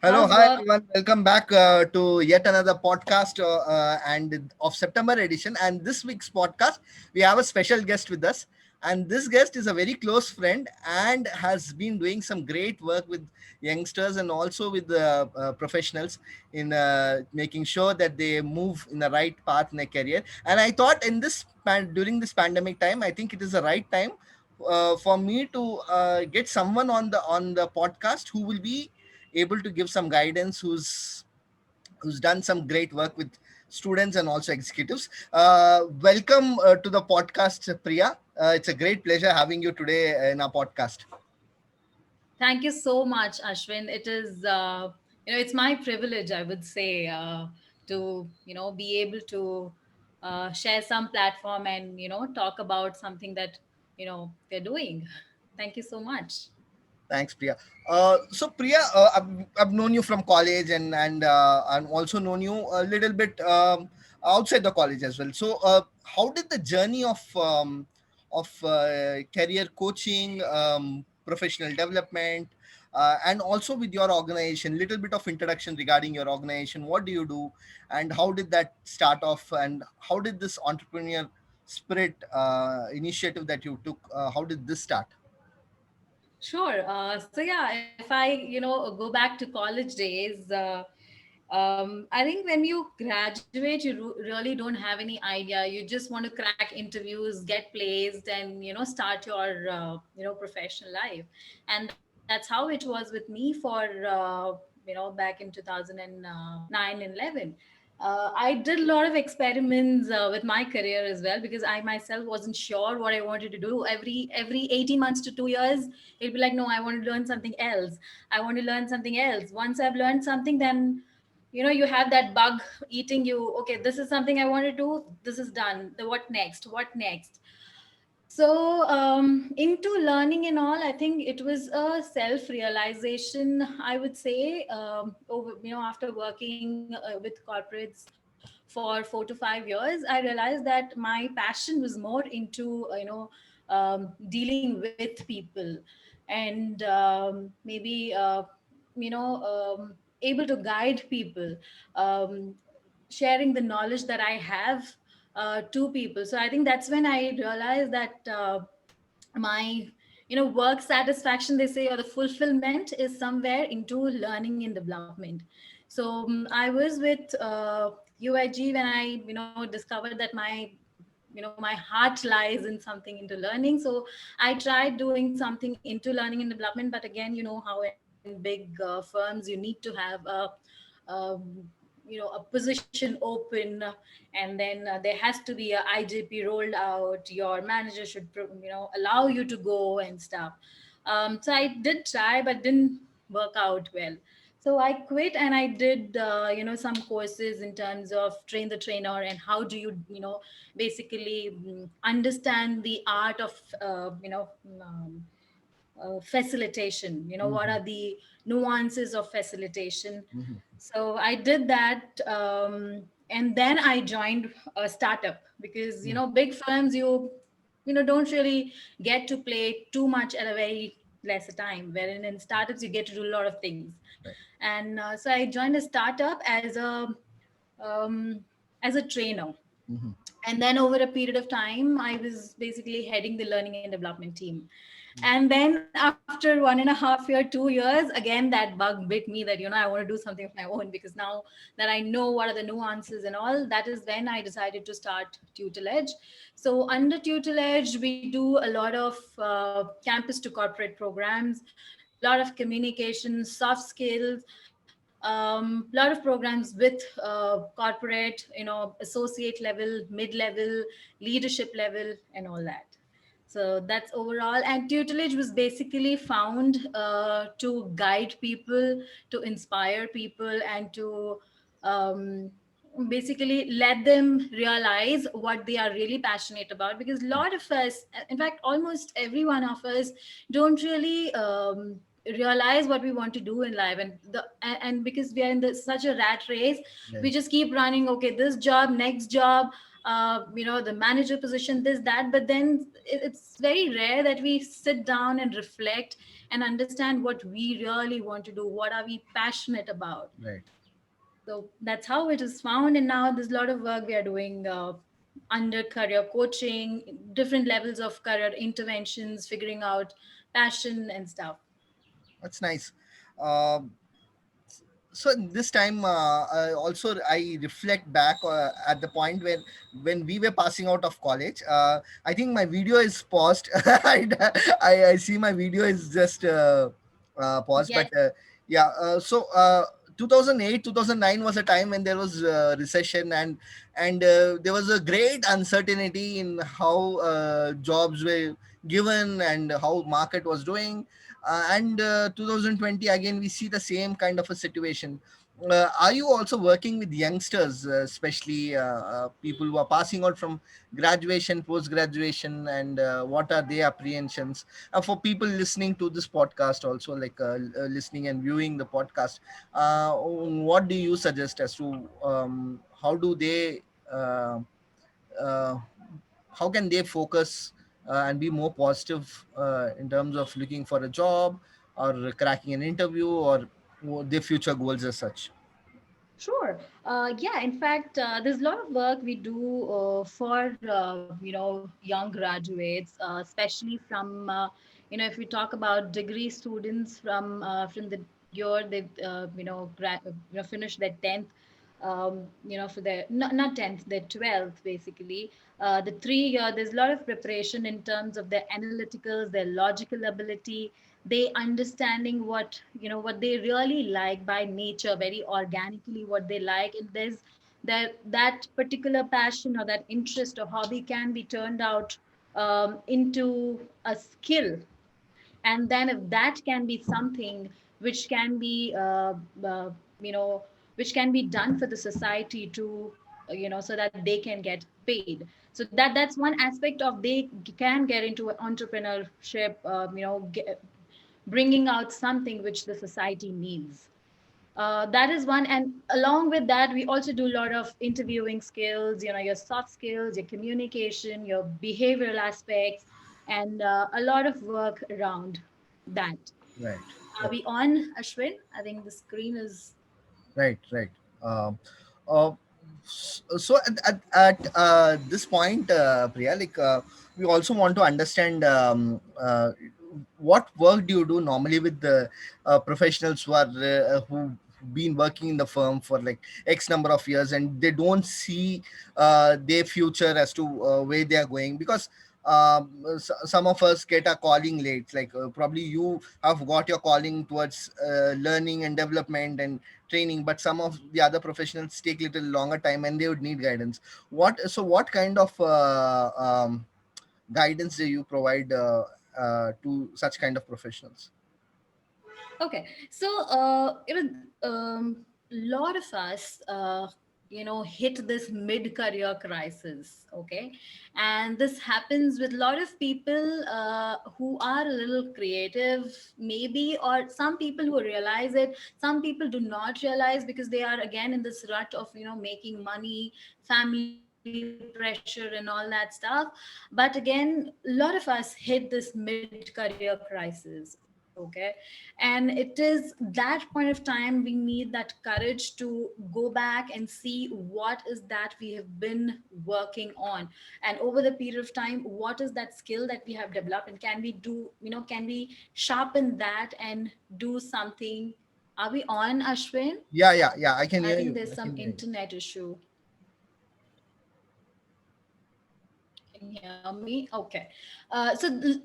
Hello, How's hi work? everyone. Welcome back to yet another podcast and of September edition. And this week's podcast, we have a special guest with us. And this guest is a very close friend and has been doing some great work with youngsters and also with the professionals in making sure that they move in the right path in their career. And I thought during this pandemic time, I think it is the right time for me to get someone on the podcast who will be able to give some guidance, who's done some great work with students and also executives. Welcome to the podcast, Priya. It's a great pleasure having you today in our podcast. Thank you so much, Ashwin. It is, it's my privilege, I would say, to, be able to share some platform and, talk about something that, we're doing. Thank you so much. Thanks, Priya. So Priya, I've known you from college and also known you a little bit outside the college as well. So how did the journey of career coaching, professional development, and also with your organization, little bit of introduction regarding your organization, what do you do, and how did that start off, and how did this entrepreneur spirit initiative that you took, how did this start? Sure. So yeah, if I, go back to college days, I think when you graduate, you really don't have any idea. You just want to crack interviews, get placed, and start your professional life. And that's how it was with me for back in 2009 and 11. I did a lot of experiments with my career as well because I myself wasn't sure what I wanted to do. Every 18 months to 2 years, it'd be like, no, I want to learn something else. I want to learn something else. Once I've learned something, then you have that bug eating you. Okay, this is something I want to do. This is done. What next? What next? So, into learning and all, I think it was a self realization, I would say, over, after working with corporates for 4 to 5 years, I realized that my passion was more into, dealing with people and maybe, you know, able to guide people, um, sharing the knowledge that I have to people. So I think that's when I realized that my work satisfaction, they say, or the fulfillment is somewhere into learning and development. So I was with UIG when I discovered that my heart lies in something into learning. So I tried doing something into learning and development, but again, how in big firms you need to have a position open, and then there has to be a IJP rolled out. Your manager should allow you to go and stuff. So I did try but didn't work out well. So I quit and I did some courses in terms of train the trainer and how do you basically understand the art of facilitation. What Mhm, are the nuances of facilitation? mhm, So I did that, and then I joined a startup because mhm. big firms, don't really get to play too much at a very lesser time, wherein in startups you get to do a lot of things. Right. And so I joined a startup um, as a trainer. Mhm, And then over a period of time, I was basically heading the learning and development team. And then after 1.5 year, 2 years, again that bug bit me that I want to do something of my own, because now that I know what are the nuances and all, that is when I decided to start tutelage. So under tutelage we do a lot of campus to corporate programs, a lot of communication, soft skills, lot of programs with corporate, associate level, mid level, leadership level, and all that. So that's overall. And tutelage was basically found to guide people, to inspire people, and to um, basically let them realize what they are really passionate about. Because a lot of us, in fact almost every one of us, don't really realize what we want to do in life. And because we are in such a rat race, we right. just keep running. Okay, this job, next job. the manager position, this, that. But then it's very rare that we sit down and reflect and understand what we really want to do, what are we passionate about. Right. So that's how it is found. And now there's a lot of work we are doing under career coaching, different levels of career interventions, figuring out passion and stuff. That's nice. Um so this time also I reflect back at the point where when we were passing out of college. I think my video is paused. I see my video is just paused, but Yes. yeah. 2008 2009 was a time when there was recession, and there was a great uncertainty in how jobs were given and how market was doing. And 2020 again we see the same kind of a situation. Are you also working with youngsters, especially people who are passing out from graduation, post graduation, and what are their apprehensions? For people listening to this podcast also, like listening and viewing the podcast, what do you suggest as to how do they uh, uh, how can they focus and be more positive in terms of looking for a job or cracking an interview or their future goals as such? Sure. Yeah, in fact, there's a lot of work we do for young graduates, especially from if we talk about degree students from the year they finish their 10th, for their not 10th, their 12th basically. The 3 year, there's a lot of preparation in terms of their analyticals, their logical ability, they understanding what they really like by nature, very organically what they like. And there's that particular passion or that interest or hobby can be turned out into a skill. And then if that can be something which can be you know which can be done for the society to so that they can get paid. So that's one aspect of they can get into entrepreneurship, bringing out something which the society needs. That is one. And along with that, we also do a lot of interviewing skills, your soft skills, your communication, your behavioral aspects, and a lot of work around that. Right. Are we on, Ashwin? I think the screen is. Right. um, uh, so at this point, Priya, like we also want to understand what work do you do normally with the professionals who've been working in the firm for like x number of years and they don't see their future as to where they are going, because some of us get a calling late, like probably you have got your calling towards learning and development and training, but some of the other professionals take little longer time and they would need guidance. What kind of guidance do you provide to such kind of professionals? Okay, so lot of us, hit this mid-career crisis. Okay, and this happens with a lot of people who are a little creative, maybe, or some people who realize it. Some people do not realize because they are again in this rut of making money, family pressure, and all that stuff. But again, a lot of us hit this mid-career crisis. Okay, and it is that point of time we need that courage to go back and see what is that we have been working on, and over the period of time what is that skill that we have developed, and can we can we sharpen that and do something. Are we on, Ashwin? Yeah, I can I hear think you. there's I some can hear you. internet issue. Can you hear me? Okay.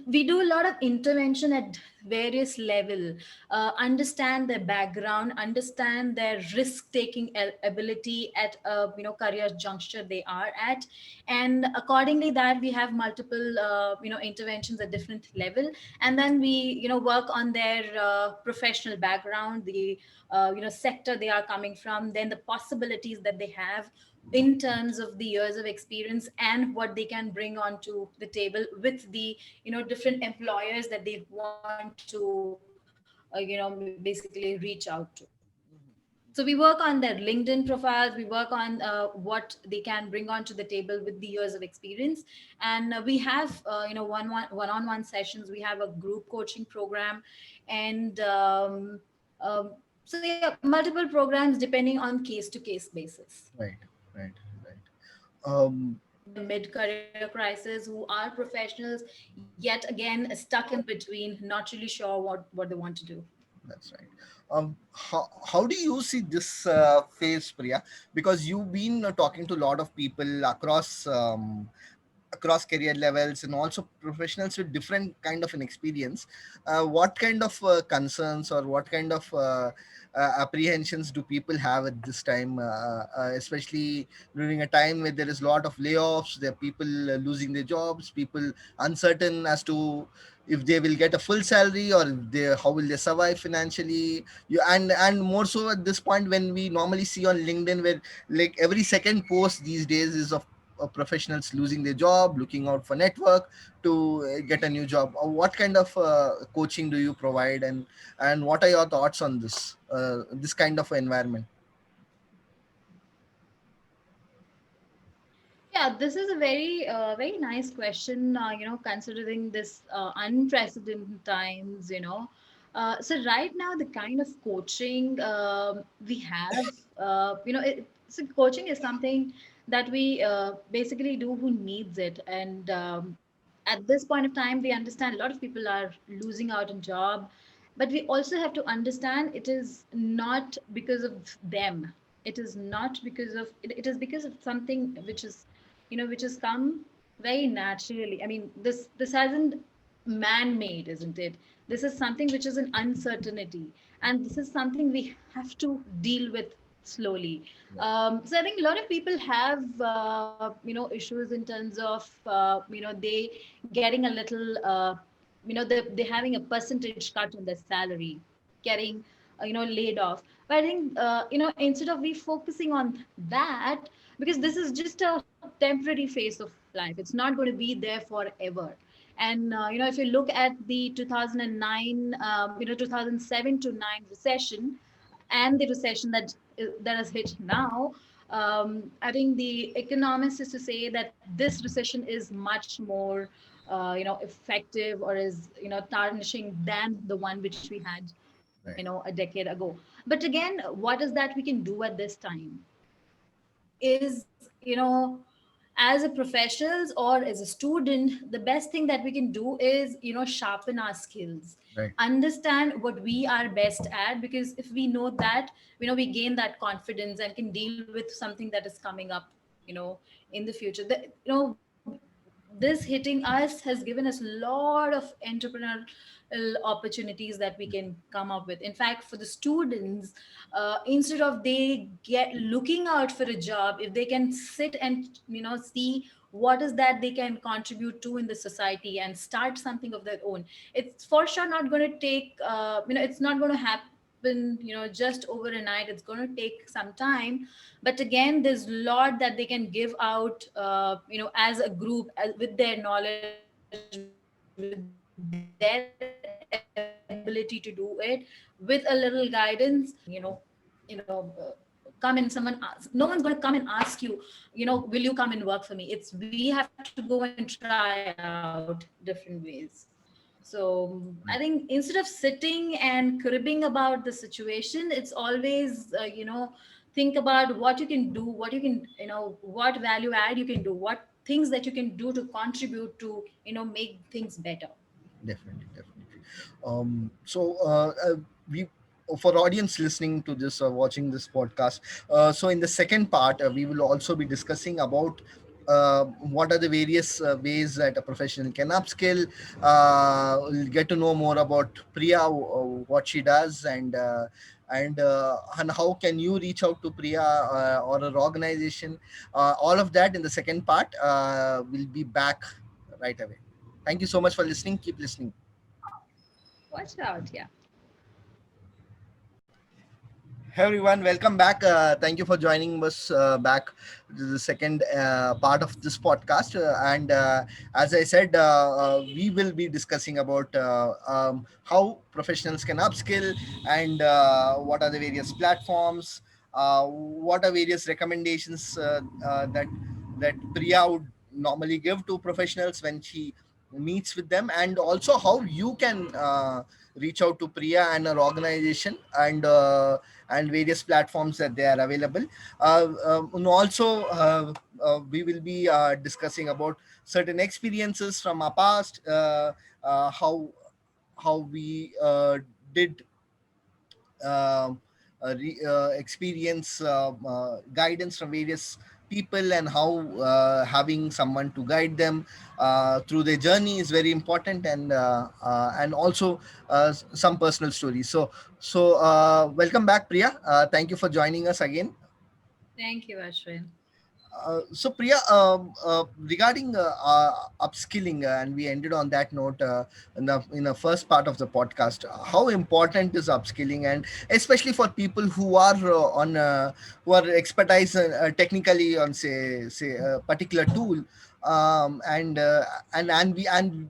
We do a lot of intervention at various level. Understand their background, understand their risk taking ability at a career juncture they are at, and accordingly that we have multiple interventions at different level. And then we work on their professional background, the sector they are coming from, then the possibilities that they have in terms of the years of experience and what they can bring onto the table with the different employers that they want to basically reach out to. So we work on their LinkedIn profiles, we work on what they can bring onto the table with the years of experience. And we have one-on-one sessions, we have a group coaching program, and so yeah, multiple programs depending on case to case basis. Right, right, right. People Um, who are in their mid-career crisis, who are professionals, yet again stuck in between, not really sure what they want to do. that's right. How do you see this phase, Priya? Because you've been talking to a lot of people across career levels and also professionals with different kind of an experience. What kind of concerns or what kind of apprehensions do people have at this time, especially during a time where there is a lot of layoffs, there are people losing their jobs, people uncertain as to if they will get a full salary or if they, how will they survive financially. And more so at this point when we normally see on LinkedIn where like every second post these days is of professionals losing their job, looking out for network to get a new job. What kind of coaching do you provide, and what are your thoughts on this kind of environment? Yeah, this is a very nice question. Considering this unprecedented times, so right now the kind of coaching we have, so coaching is something that we basically do who needs it, and at this point of time, we understand a lot of people are losing out in job, but we also have to understand it is not because of them. It is not because of it is because of something which is which has come very naturally. I mean, this hasn't man made, isn't it? This is something which is an uncertainty, and this is something we have to deal with slowly. So I think a lot of people have issues in terms of they getting a little they're having a percentage cut on their salary, getting laid off. But I think instead of we focusing on that, because this is just a temporary phase of life, it's not going to be there forever. And if you look at the 2009 2007 to 9 recession, and the recession that has hit now, I think the economists is to say that this recession is much more effective, or is tarnishing than the one which we had Right, a decade ago. But again, what is that we can do at this time is, as a professionals or as a student, the best thing that we can do is sharpen our skills, right, understand what we are best at, because if we know that, we gain that confidence and can deal with something that is coming up you know in the future. This hitting us has given us a lot of entrepreneurial opportunities that we can come up with. In fact, for the students, instead of they get looking out for a job, if they can sit and see what is that they can contribute to in the society and start something of their own, it's for sure not going to take it's not going to happen just over a night. It's going to take some time, but again, there's a lot that they can give out as a group, with their knowledge, with their ability to do it, with a little guidance. They can come in. No one's going to come and ask you, will you come and work for me? It's we have to go and try out different ways. So I think instead of sitting and cribbing about the situation, it's always think about what you can do, what you can what value add you can do, what things that you can do to contribute to make things better. definitely, definitely. We, for audience listening to this or watching this podcast, so in the second part we will also be discussing about what are the various ways that a professional can upskill. We'll get to know more about Priya, what she does, and how can you reach out to Priya or her organization. All of that in the second part. We'll be back right away. Thank you so much for listening. Keep listening. Watch out, yeah. Hey everyone, welcome back. Thank you for joining us back to the second part of this podcast. And as I said, we will be discussing about how professionals can upskill and what are the various platforms, what are various recommendations that Priya would normally give to professionals when she meets with them, and also how you can reach out to Priya and her organization and various platforms that they are available. And also, we will be discussing about certain experiences from our past, how we did experience guidance from various people, and how having someone to guide them through their journey is very important, and also some personal stories. So welcome back, Priya. Thank you for joining us again. Thank you, Ashwin. So Priya, regarding upskilling, and we ended on that note in the first part of the podcast. How important is upskilling, and especially for people who are who are expertise technically on say a particular tool, and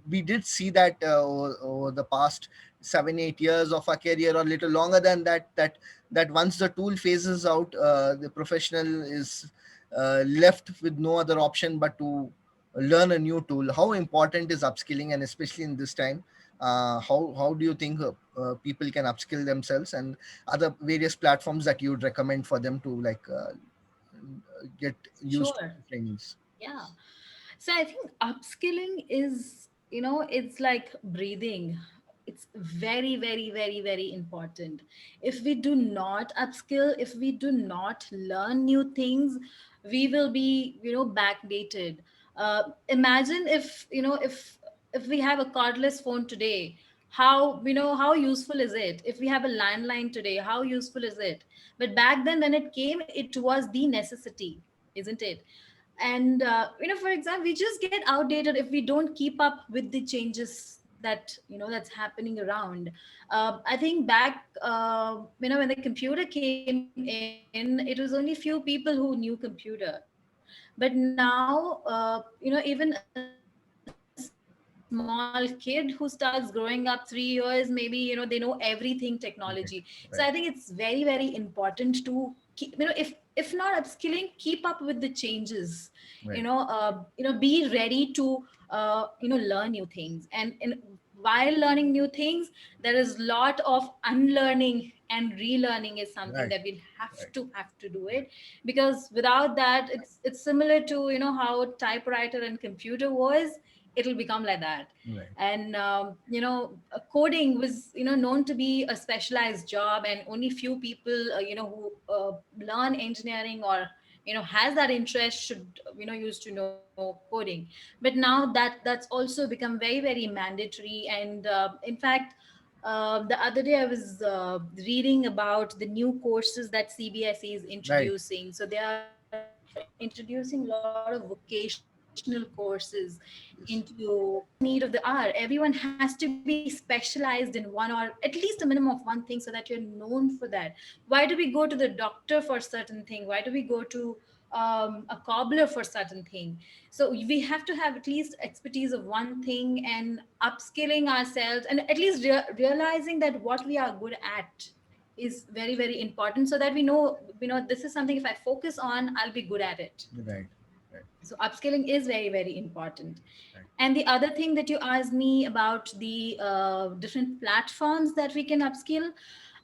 we did see that over the past 7 8 years of our career, or little longer than that once the tool phases out, the professional is left with no other option but to learn a new tool. How important is upskilling, and especially in this time, how do you think people can upskill themselves, and other various platforms that you would recommend for them to get used to Sure. trainings? Yeah. So I think upskilling is, it's like breathing. It's very, very, very, very important. If we do not upskill, if we do not learn new things, we will be, backdated. Imagine if we have a cordless phone today, how useful is it? If we have a landline today, how useful is it? But back then, when it came, it was the necessity, isn't it? And for example, we just get outdated if we don't keep up with the changes that's happening around. I think back when the computer came in, it was only few people who knew computer. But now even a small kid who starts growing up 3 years, maybe they know everything technology. So I think it's very, very Right, important to right, if not upskilling, keep up with the changes. Be ready to right, learn new things. And while learning new things, there is lot of unlearning and relearning is something that we'll have right, to do it, right, because without that, it's similar to how typewriter and computer was. It'll become like that. right, And coding was known to be a specialized job, and only few people who learn engineering or has that interest should used to know coding. But now that's also become very, very mandatory. And in fact, the other day I was reading about the new courses that CBSE is right. introducing. So they are introducing a lot of vocational courses into because Yes, it's the need of the hour. Everyone has to be specialized in one, or at least a minimum of one thing, so that you're known for that. Why do we go to the doctor for certain thing? Why do we go to a cobbler for certain thing? So we have to have at least expertise of one thing, and upskilling ourselves, and at least realizing that what we are good at is very, very important, so that we know this is something, if I focus on, I'll be good at it. right, right, So upskilling is very, very important. right. And the other thing that you asked me about, the different platforms that we can upskill,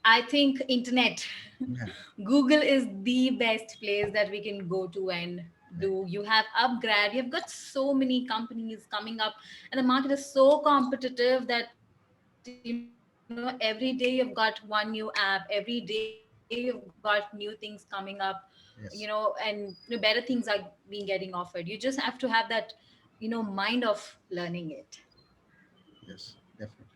I think internet. Yeah, Google is the best place that we can go to and right, do. You have upgrad, you've got so many companies coming up, and the market is so competitive that every day you've got one new app, every day you've got new things coming up, and better things are being getting offered. You just have to have that mind of learning it. yes, definitely.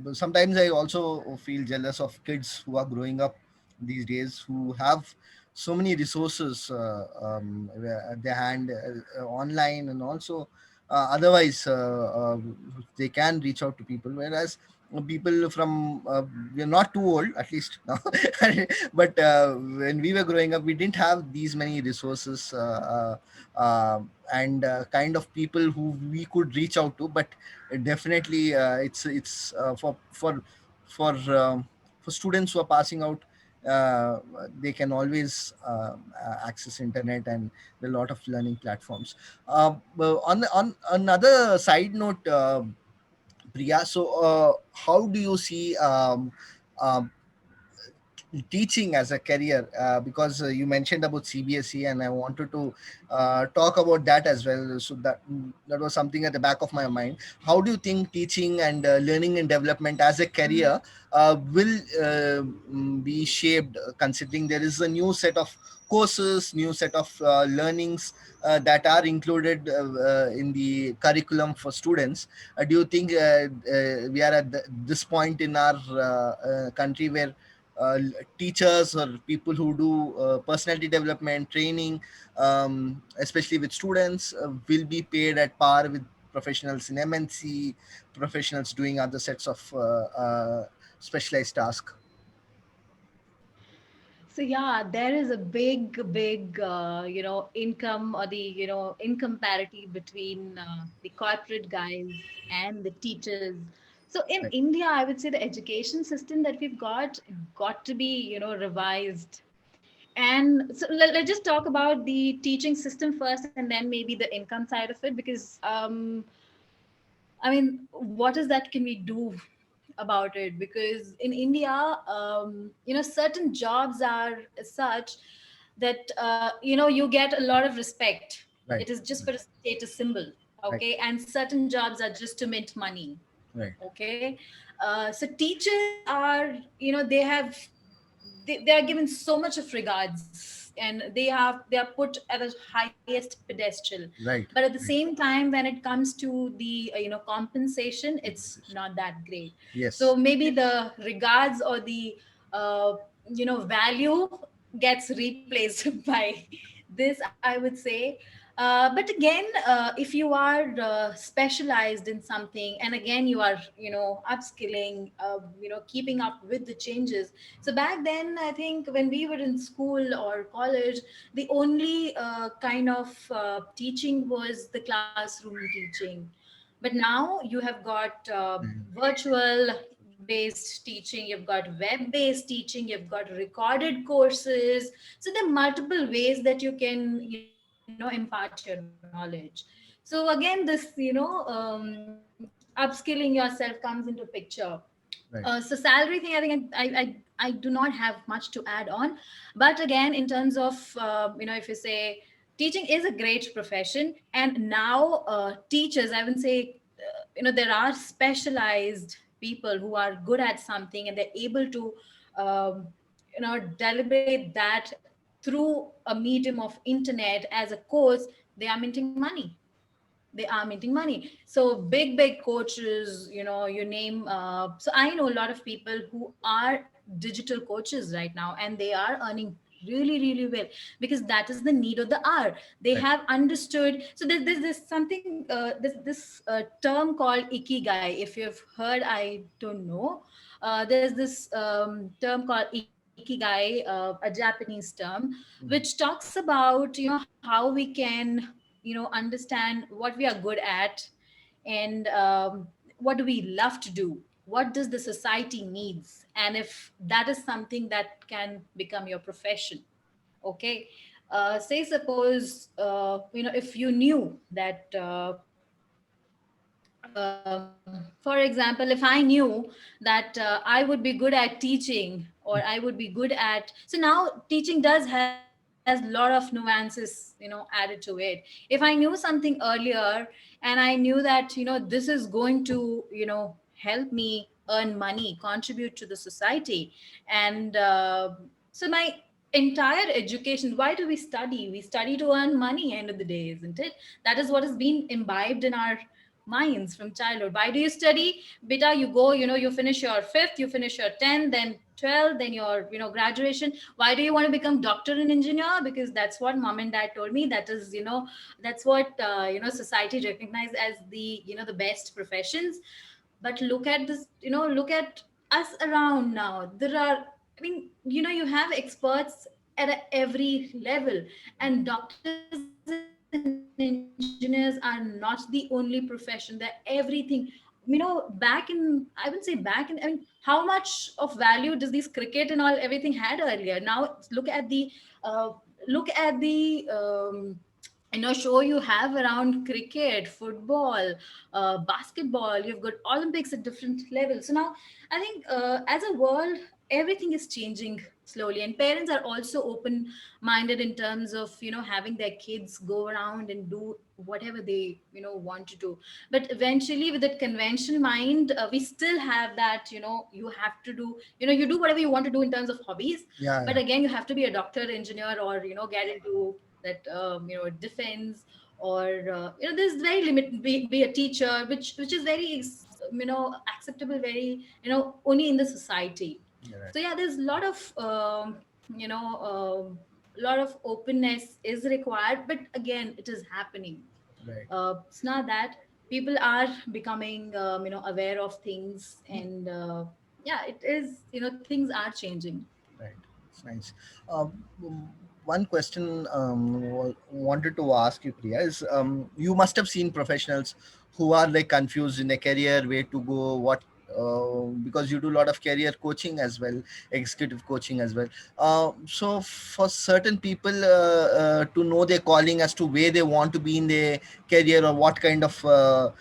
But sometimes I also feel jealous of kids who are growing up these days, who have so many resources at their hand, online, and also otherwise they can reach out to people. Whereas people from we're not too old, at least now. But when we were growing up, we didn't have these many resources, and kind of people who we could reach out to. But definitely it's for students who are passing out, uh, they can always access internet, and there are a lot of learning platforms. Well, on another side note, Priya, so how do you see um, teaching as a career? Because you mentioned about CBSE, and I wanted to talk about that as well. So that was something at the back of my mind. How do you think teaching and learning and development as a career will be shaped, considering there is a new set of courses, new set of learnings that are included in the curriculum for students? Do you think we are at this point in our country where uh, teachers or people who do personality development training, especially with students, will be paid at par with professionals in MNC, professionals doing other sets of specialized tasks? So yeah, there is a big, income, or the, income parity between the corporate guys and the teachers. So in Right, India, I would say the education system that we've got to be, revised. And so let's just talk about the teaching system first, and then maybe the income side of it, because I mean, what is that can we do about it? Because in India, certain jobs are such that you get a lot of respect. right, It is just for a status symbol, right, okay? And certain jobs are just to mint money, right, okay? So teachers are, they are given so much of regards, and they are put at the highest pedestal. right, But at the right. same time, when it comes to the compensation, it's Compensation. not that great. Yes, So maybe the regards or the uh, value gets replaced by this, I would say. But again, if you are specialized in something, and again you are upskilling, keeping up with the changes. So back then, I think when we were in school or college, the only kind of teaching was the classroom teaching. But now you have got virtual based teaching, you've got web based teaching, you've got recorded courses. So there are multiple ways that you can impart your knowledge. So again, this upskilling yourself comes into picture. So right, salary thing, I think I do not have much to add on. But again, in terms of if you say teaching is a great profession, and now teachers, I would say, there are specialized people who are good at something, and they're able to deliberate that through a medium of internet as a course. They are minting money. So big coaches, you name. So I know a lot of people who are digital coaches right now, and they are earning really well, because that is the need of the hour. They right. have understood. So there's something, this term called ikigai. If you've heard, I don't know. There's this term called ikigai, a Japanese term, which Mhm. talks about how we can understand what we are good at, and what do we love to do, what does the society needs, and if that is something that can become your profession. Okay. Say suppose if you knew that for example, if I knew that I would be good at teaching, or I would be good at, so now teaching does has a lot of nuances added to it. If I knew something earlier, and I knew that this is going to help me earn money, contribute to the society, and so my entire education, why do we study? We study to earn money, end of the day, isn't it? That is what has been imbibed in our minds from childhood. Why do you study? Beta, you go, you finish your fifth, you finish your 10th, then 12th, then your graduation. Why do you want to become doctor and engineer? Because that's what mom and dad told me. That is, that's what society recognized as the the best professions. But look at this, look at us around now. There are, I mean, you have experts at every level, and doctors and engineers are not the only profession. They're everything. Back in, I would say back in, I mean, how much of value does these cricket and all everything had earlier? Now look at the show you have around cricket, football, basketball. You've got Olympics at different levels. So now I think, as a world, everything is changing slowly, and parents are also open minded in terms of having their kids go around and do whatever they want to do. But eventually, with that conventional mind, we still have that, you have to do, you do whatever you want to do in terms of hobbies. Yeah, But yeah, again, you have to be a doctor, engineer, or get into that, defense, or there's very limited, be a teacher, which is very acceptable, very only in the society. you're right, So yeah, there's a lot of you know lot of openness is required, but again, it is happening. right. It's not that people are becoming aware of things, and yeah, it is, things are changing. Right. It's nice. One question wanted to ask you, Priya, is you must have seen professionals who are like confused in a career, where to go, what, because you do a lot of career coaching as well, executive coaching as well. So for certain people to know their calling as to where they want to be in their career, or what kind of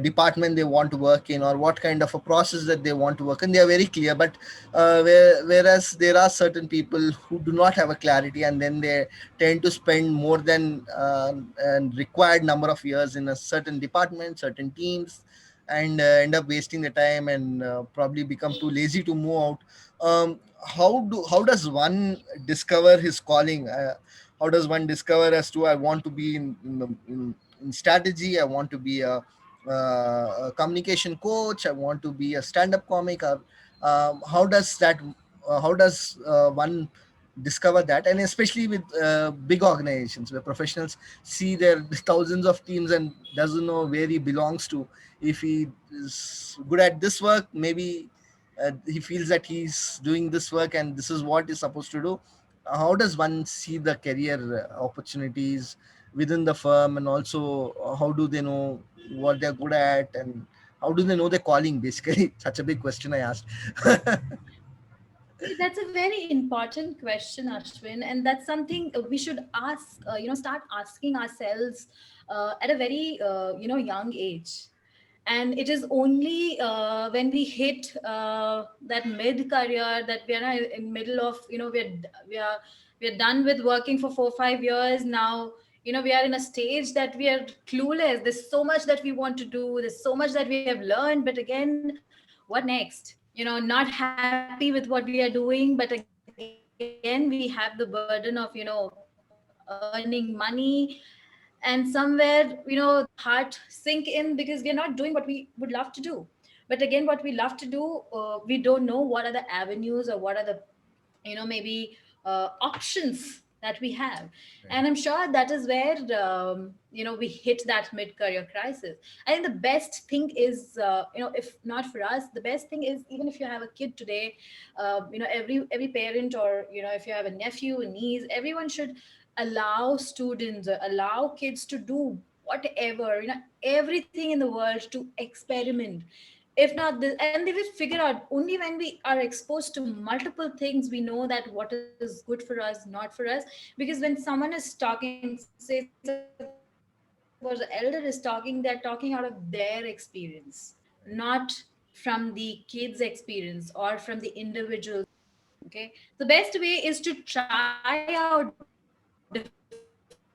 department they want to work in, or what kind of a process that they want to work in, they are very clear. But whereas there are certain people who do not have a clarity, and then they tend to spend more than and required number of years in a certain department, certain teams, and end up wasting the time, and probably become too lazy to move out. How does one discover his calling? How does one discover as to, I want to be in strategy, I want to be a communication coach, I want to be a stand-up comic, or how does that, how does one discover that? And especially with big organizations where professionals see their thousands of teams and doesn't know where he belongs to. If he is good at this work, maybe he feels that he's doing this work and this is what he's supposed to do. How does one see the career opportunities within the firm, and also how do they know what they're good at, and how do they know their calling, basically? Such a big question I asked. See, that's a very important question, Ashwin, and that's something we should ask. Start asking ourselves at a very young age. And it is only when we hit that mid career, that we are in middle of, we are done with working for 4 5 years now. We are in a stage that we are clueless. There's so much that we want to do. There's so much that we have learned, but again, what next? Not happy with what we are doing, but again, we have the burden of earning money, and somewhere the heart sink in, because we are not doing what we would love to do. But again, what we love to do, we don't know what are the avenues, or what are the maybe options that we have. And I'm Right, sure that is where we hit that mid career crisis. I think the best thing is, if not for us, the best thing is, even if you have a kid today, every parent, or if you have a nephew, a niece, everyone should allow students, or allow kids to do whatever, everything in the world, to experiment. If not this, and they will figure out, only when we are exposed to multiple things, we know that what is good for us, not for us. Because when someone is talking, say suppose the elder is talking, they're talking out of their experience, not from the kids experience, or from the individual's experience. Okay, the best way is to try out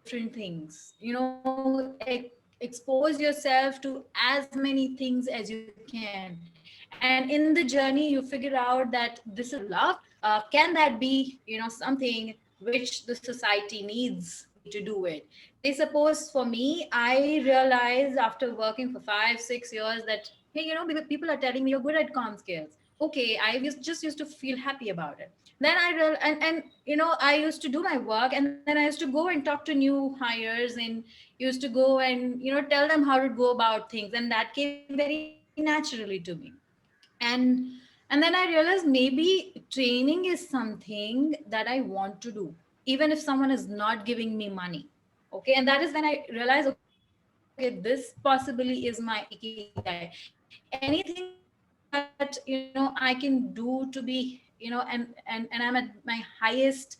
different things, expose yourself to as many things as you can. And in the journey, you figure out that this is what you love. Can that be something which the society needs me to do it? Say suppose for me, I realized after working for 5 6 years that, hey, people are telling me you're good at calm skills. Okay, just used to feel happy about it. Then I used to do my work, and then I used to go and talk to new hires, and used to go and tell them how to go about things, and that came very naturally to me. naturally to me. And and then I realized maybe training is something that I want to do, even if someone is not giving me money. Okay, and that is when I realized, okay, this possibly is my ikigai. Anything that I can do to be, and I'm at my highest,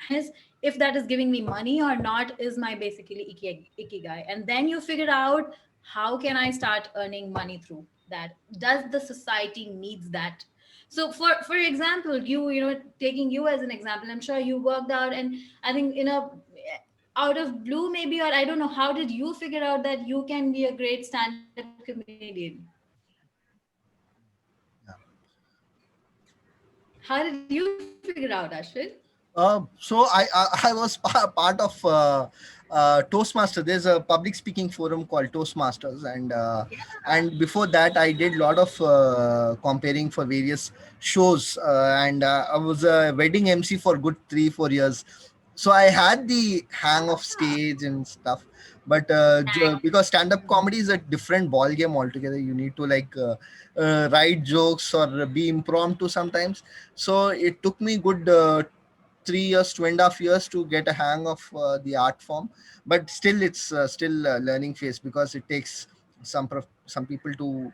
if that is giving me money or not, is my basically ikigai. And then you figure out, how can I start earning money through that? Does the society needs that? So for example, taking you as an example, I'm sure you worked out, and I think out of blue maybe, or I don't know, how did you figure out that you can be a great stand-up comedian? How did you figure out, Ashwin? So I was part of Toastmaster. There's a public speaking forum called Toastmasters, and before that I did a lot of comparing for various shows, and I was a wedding MC for good 3-4 years. So I had the hang of stage and stuff. But because stand-up comedy is a different ball game altogether, you need to write jokes or be impromptu sometimes. So it took me good 3 years, 2.5 years to get a hang of the art form. But still, it's still a learning phase because it takes some people to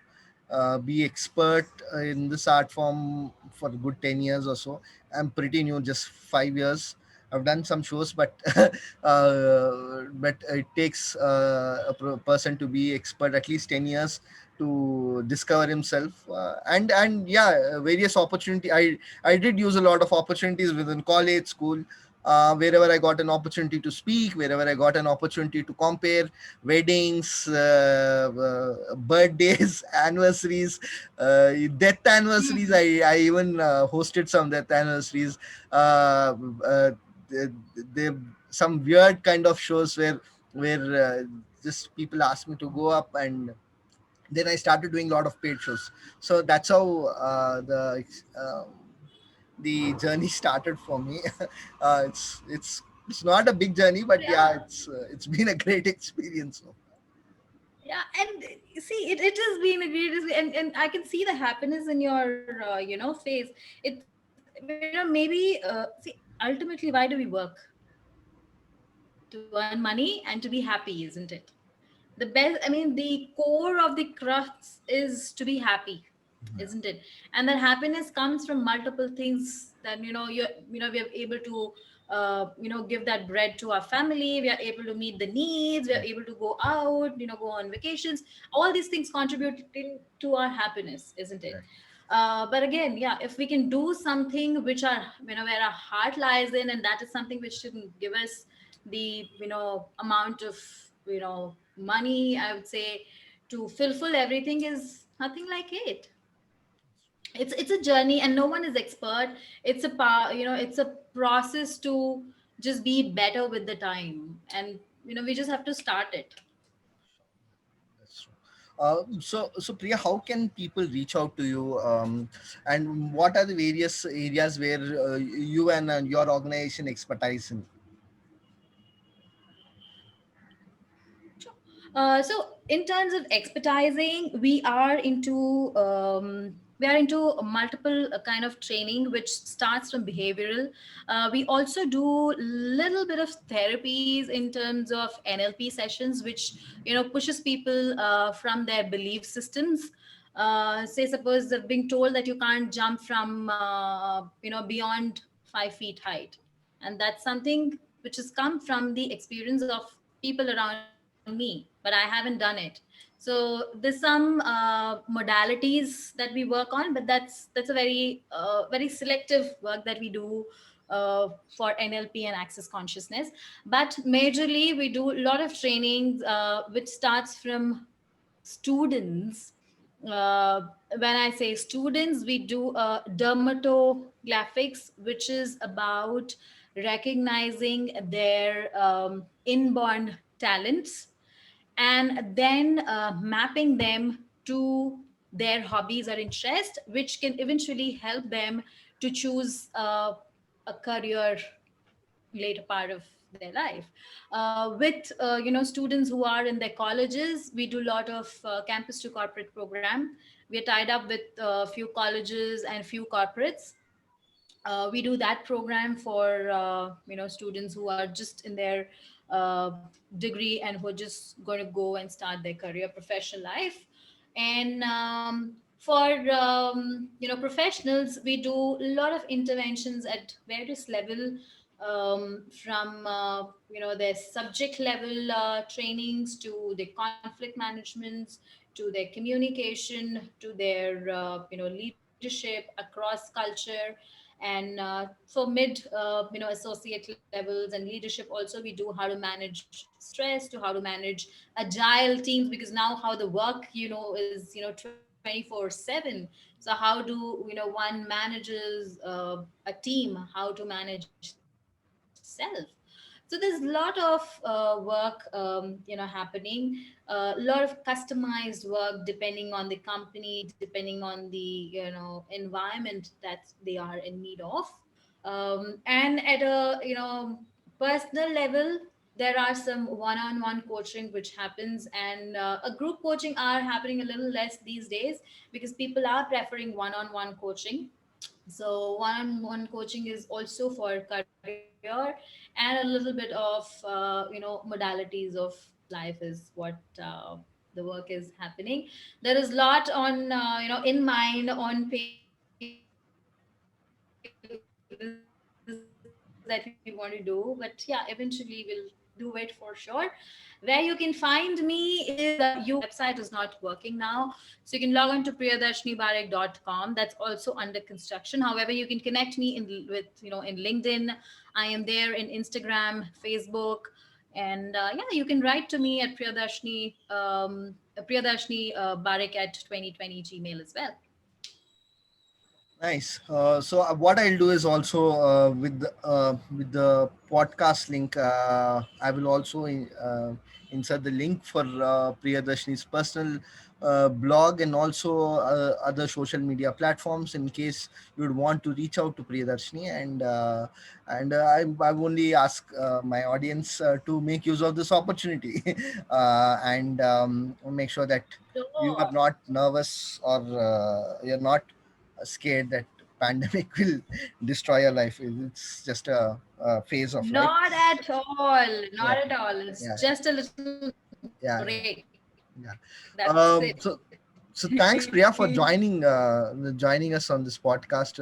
be expert in this art form for good 10 years or so. I'm pretty new, just 5 years. I've done some shows, but but it takes a person to be expert at least 10 years to discover himself. And yeah, various opportunity. I did use a lot of opportunities within college, school, wherever I got an opportunity to speak, wherever I got an opportunity to compare weddings, birthdays, anniversaries, death anniversaries. I even hosted some death anniversaries. Uh, uh, there, there some weird kind of shows where just people asked me to go up, and then I started doing a lot of paid shows. So that's how the journey started for me. It's not a big journey, but yeah, Yeah. it's been a great experience. Yeah, and see, it has been a great, and I can see the happiness in your face. It maybe see, ultimately, why do we work? To earn money and to be happy, isn't it? The best, I mean, the core of the crux is to be happy, isn't it? And that happiness comes from multiple things. That we are able to give that bread to our family, we are able to meet the needs, we are able to go out, go on vacations. All these things contributing to our happiness, isn't it? Right. But again, yeah, if we can do something which are, where our heart lies in, and that is something which shouldn't give us the amount of money, I would say, to fulfill everything, is nothing like it. It's a journey, and no one is expert. It's a it's a process to just be better with the time, and we just have to start it. That's true. So Priya, how can people reach out to you, and what are the various areas where you and your organization expertise in? Sure. So in terms of expertising, we are into multiple kind of training, which starts from behavioral. We also do little bit of therapies in terms of NLP sessions, which pushes people from their belief systems. Say suppose they're being told that you can't jump from beyond 5 feet height, and that's something which has come from the experience of people around me, but I haven't done it. So there's some modalities that we work on, but that's a very selective work that we do for NLP and access consciousness. But majorly we do a lot of trainings which starts from students. uh, when I say students, we do dermatographics, which is about recognizing their inborn talents, and then mapping them to their hobbies or interests, which can eventually help them to choose a career later part of their life. With students who are in their colleges, we do a lot of campus to corporate program, We are tied up with a few colleges and few corporates. We do that program for students who are just in their uh, degree and who are just going to go and start their career professional life. And for professionals, we do a lot of interventions at various level, from their subject level trainings to their conflict management, to their communication, to their leadership across culture. And for mid associate levels and leadership also, we do how to manage stress, to how to manage agile teams, because now how the work is 24/7. So how do one manages a team, how to manage self. So there's a lot of work happening, a lot of customized work depending on the company, depending on the environment that they are in need of. And at a personal level, there are some one-on-one coaching which happens, and a group coaching are happening a little less these days, because people are preferring one-on-one coaching. So one-on-one coaching is also for career, and a little bit of modalities of life is what the work is happening. There is a lot on in mind, on paper, that we want to do, but yeah, eventually we'll do it for sure. Where you can find me is, my website is not working now, so you can log on to priyadarshinibarek.com. That's also under construction. However, you can connect me in LinkedIn. I am there in Instagram, Facebook, and yeah, you can write to me at priyadarshini@2020 gmail as well. Nice. So what I'll do is also with the podcast link, I will also insert the link for Priyadarshini's personal blog and also other social media platforms in case you would want to reach out to Priyadarshini. And I only ask my audience to make use of this opportunity and make sure that you are Sure. not nervous or you're not scared that pandemic will destroy your life. It's just a phase of life. Not at all. Yeah, Not at all. It's yeah, just a little break. yeah, That's yeah, it. yeah. So thanks, Priya, for joining us on this podcast.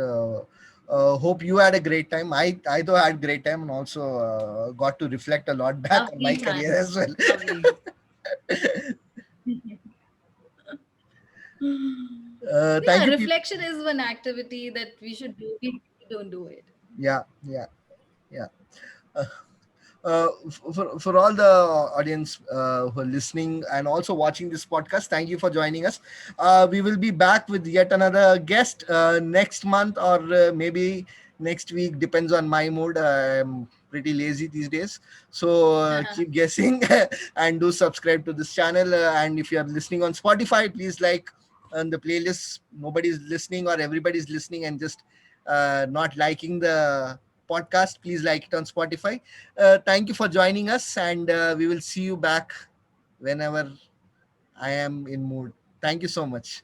Hope you had a great time. I though had great time and also got to reflect a lot back on Lovely my time. career as well. Lovely. Thank Yeah, you, people. reflection is one activity that we should do. We don't do it. Yeah, yeah, yeah. Uh, for all the audience who are listening and also watching this podcast, thank you for joining us. We will be back with yet another guest next month or maybe next week, depends on my mood. I'm pretty lazy these days, so keep guessing and do subscribe to this channel. And if you are listening on Spotify, please like on the playlist. Nobody's listening or everybody's listening and just not liking the podcast. Please like it on Spotify. Thank you for joining us, and we will see you back whenever I am in mood. Thank you so much.